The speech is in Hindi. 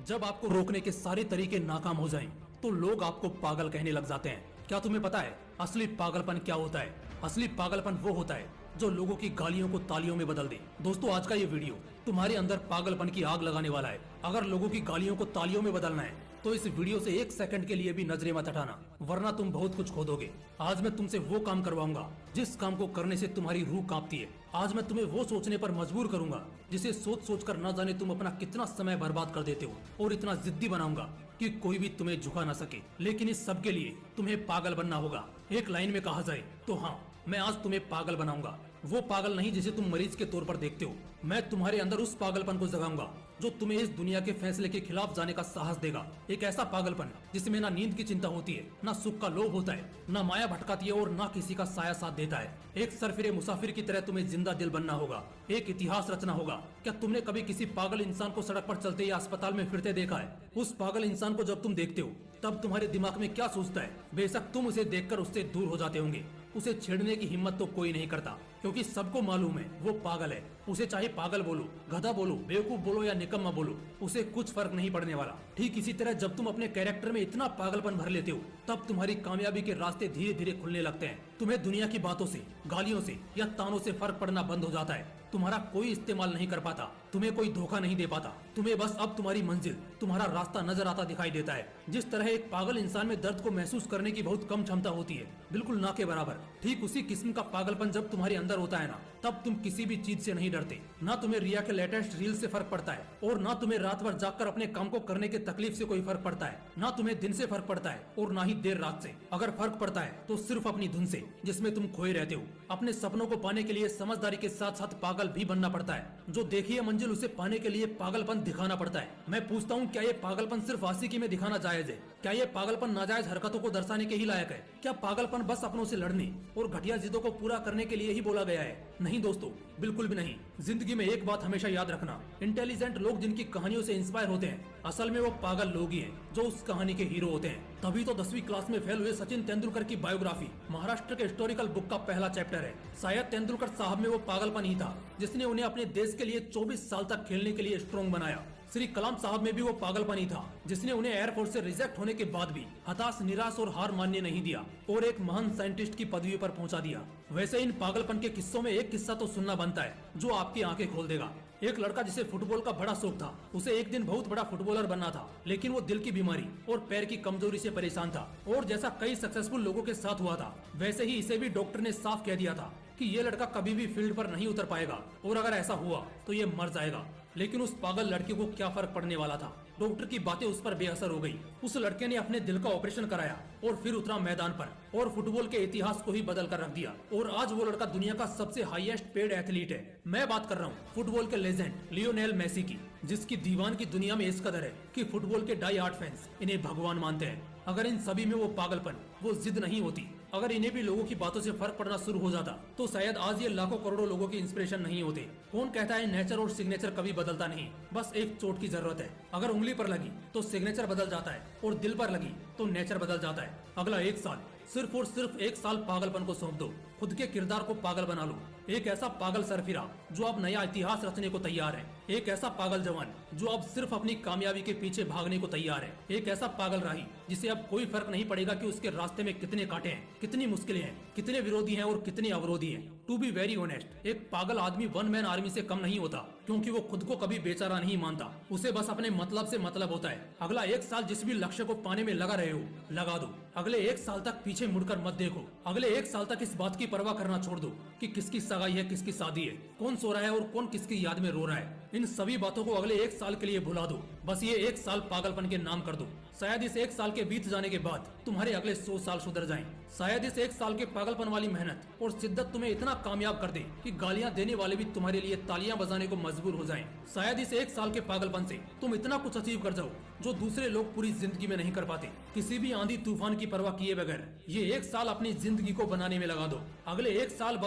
जब आपको रोकने के सारे तरीके नाकाम हो जाएं, तो लोग आपको पागल कहने लग जाते हैं। क्या तुम्हें पता है असली पागलपन क्या होता है? असली पागलपन वो होता है जो लोगों की गालियों को तालियों में बदल दे। दोस्तों, आज का ये वीडियो तुम्हारे अंदर पागलपन की आग लगाने वाला है। अगर लोगों की गालियों को तालियों में बदलना है तो इस वीडियो से एक सेकंड के लिए भी नजरें मत हटाना, वरना तुम बहुत कुछ खो दोगे। आज मैं तुमसे वो काम करवाऊंगा जिस काम को करने से तुम्हारी रूह कांपती है। आज मैं तुम्हें वो सोचने पर मजबूर करूंगा जिसे सोच सोच कर न जाने तुम अपना कितना समय बर्बाद कर देते हो, और इतना जिद्दी बनाऊंगा कि कोई भी तुम्हें झुका ना सके। लेकिन इस सब के लिए तुम्हें पागल बनना होगा। एक लाइन में कहा जाए तो हाँ, मैं आज तुम्हें पागल बनाऊंगा। वो पागल नहीं जिसे तुम मरीज के तौर पर देखते हो। मैं तुम्हारे अंदर उस पागलपन को जगाऊंगा जो तुम्हें इस दुनिया के फैसले के खिलाफ जाने का साहस देगा। एक ऐसा पागलपन जिसमें ना नींद की चिंता होती है, ना सुख का लोभ होता है, ना माया भटकाती है और ना किसी का साया साथ देता है। एक सरफिरे मुसाफिर की तरह तुम्हें जिंदा दिल बनना होगा, एक इतिहास रचना होगा। क्या तुमने कभी किसी पागल इंसान को सड़क पर चलते या अस्पताल में फिरते देखा है? उस पागल इंसान को जब तुम देखते हो तब तुम्हारे दिमाग में क्या सोचता है? बेशक तुम उसे देखकर उससे दूर हो जाते होंगे। उसे छेड़ने की हिम्मत तो कोई नहीं करता, क्योंकि सबको मालूम है वो पागल है। उसे चाहे पागल बोलो, गधा बोलो, बेवकूफ बोलो या निकम्मा बोलो, उसे कुछ फर्क नहीं पड़ने वाला। ठीक इसी तरह जब तुम अपने कैरेक्टर में इतना पागलपन भर लेते हो तब तुम्हारी कामयाबी के रास्ते धीरे धीरे खुलने लगते हैं। तुम्हें दुनिया की बातों से, गालियों से या तानों से फर्क पड़ना बंद हो जाता है। तुम्हारा कोई इस्तेमाल नहीं कर पाता, तुम्हें कोई धोखा नहीं दे पाता। तुम्हें बस अब तुम्हारी मंजिल, तुम्हारा रास्ता नजर आता दिखाई देता है। जिस तरह एक पागल इंसान में दर्द को महसूस करने की बहुत कम क्षमता होती है, बिल्कुल ना के बराबर, ठीक उसी किस्म का पागलपन जब तुम्हारे अंदर होता है ना, तब तुम किसी भी चीज से नहीं डरते। ना तुम्हें रिया के लेटेस्ट रील से फर्क पड़ता है, और ना तुम्हें रात भर जागकर अपने काम को करने के तकलीफ से कोई फर्क पड़ता है। ना तुम्हें दिन से फर्क पड़ता है और ना ही देर रात से। अगर फर्क पड़ता है तो सिर्फ अपनी धुन से, जिसमें तुम खोए रहते हो। अपने सपनों को पाने के लिए समझदारी के साथ साथ पागल भी बनना पड़ता है। जो देखी है मंजिल, उसे पाने के लिए पागलपन दिखाना पड़ता है। मैं पूछता हूँ, क्या ये पागलपन सिर्फ आशिकी में दिखाना जायज है? क्या ये पागलपन नाजायज हरकतों को दर्शाने के ही लायक है? क्या पागलपन बस अपनों से लड़ने और घटिया जिदों को पूरा करने के लिए ही बोला गया है? नहीं दोस्तों, बिल्कुल भी नहीं। जिंदगी में एक बात हमेशा याद रखना, इंटेलिजेंट लोग जिनकी कहानियों से इंस्पायर होते हैं, असल में वो पागल लोग ही हैं जो उस कहानी के हीरो होते हैं। तभी तो 10वीं क्लास में फेल हुए सचिन तेंदुलकर की बायोग्राफी महाराष्ट्र के हिस्टोरिकल बुक का पहला चैप्टर है। शायद तेंदुलकर साहब में वो पागलपन ही था जिसने उन्हें अपने देश के लिए 24 साल तक खेलने के लिए स्ट्रॉन्ग बनाया। श्री कलाम साहब में भी वो पागलपन ही था जिसने उन्हें एयरफोर्स से रिजेक्ट होने के बाद भी हताश, निराश और हार मानने नहीं दिया और एक महान साइंटिस्ट की पदवी पर पहुंचा दिया। वैसे इन पागलपन के किस्सों में एक किस्सा तो सुनना बनता है जो आपकी आंखें खोल देगा। एक लड़का जिसे फुटबॉल का बड़ा शौक था, उसे एक दिन बहुत बड़ा फुटबॉलर बनना था, लेकिन वो दिल की बीमारी और पैर की कमजोरी से परेशान था। और जैसा कई सक्सेसफुल लोगों के साथ हुआ था, वैसे ही इसे भी डॉक्टर ने साफ कह दिया था कि ये लड़का कभी भी फील्ड पर नहीं उतर पाएगा, और अगर ऐसा हुआ तो ये मर जाएगा। लेकिन उस पागल लड़के को क्या फर्क पड़ने वाला था? डॉक्टर की बातें उस पर बेअसर हो गई। उस लड़के ने अपने दिल का ऑपरेशन कराया और फिर उतरा मैदान पर और फुटबॉल के इतिहास को ही बदल कर रख दिया। और आज वो लड़का दुनिया का सबसे हाईएस्ट पेड एथलीट है। मैं बात कर रहा हूँ फुटबॉल के लेजेंड लियोनेल मेसी की, जिसकी दीवान की दुनिया में इस कदर है कि फुटबॉल के डाई हार्ड फैंस इन्हें भगवान मानते हैं। अगर इन सभी में वो पागलपन, वो जिद नहीं होती, अगर इन्हें भी लोगों की बातों से फर्क पड़ना शुरू हो जाता, तो शायद आज ये लाखों करोड़ों लोगों की इंस्पिरेशन नहीं होते। कौन कहता है नेचर और सिग्नेचर कभी बदलता नहीं? बस एक चोट की जरूरत है। अगर उंगली पर लगी तो सिग्नेचर बदल जाता है, और दिल पर लगी तो नेचर बदल जाता है। अगला एक साल, सिर्फ और सिर्फ एक साल पागलपन को सौंप दो। खुद के किरदार को पागल बना लो। एक ऐसा पागल सरफिरा जो अब नया इतिहास रचने को तैयार है। एक ऐसा पागल जवान जो अब सिर्फ अपनी कामयाबी के पीछे भागने को तैयार है। एक ऐसा पागल राही जिसे अब कोई फर्क नहीं पड़ेगा कि उसके रास्ते में कितने कांटे हैं, कितनी मुश्किलें हैं, कितने विरोधी हैं और कितने अवरोधी हैं। टू बी वेरी ऑनेस्ट, एक पागल आदमी वन मैन आर्मी से कम नहीं होता, क्योंकि वो खुद को कभी बेचारा नहीं मानता। उसे बस अपने मतलब से मतलब होता है। अगला एक साल जिस भी लक्ष्य को पाने में लगा रहे हो, लगा दो। अगले एक साल तक पीछे मुड़कर मत देखो। अगले एक साल तक इस बात की परवाह करना छोड़ दो कि किसकी सगाई है, किसकी शादी है, कौन सो रहा है और कौन किसकी याद में रो रहा है। इन सभी बातों को अगले एक साल के लिए भुला दो। बस ये एक साल पागलपन के नाम कर दो। शायद इस एक साल के बीत जाने के बाद तुम्हारे अगले 100 साल सुधर जाएं। शायद इस एक साल के पागलपन वाली मेहनत और शिद्दत तुम्हें इतना कामयाब कर दे कि गालियां देने वाले भी तुम्हारे लिए तालियां बजाने को मजबूर हो जाएं। शायद इस एक साल के पागलपन से तुम इतना कुछ अचीव कर जाओ जो दूसरे लोग पूरी जिंदगी में नहीं कर पाते। किसी भी आंधी तूफान की परवाह किए बगैर ये एक साल अपनी जिंदगी को बनाने में लगा दो। अगले एक साल बाद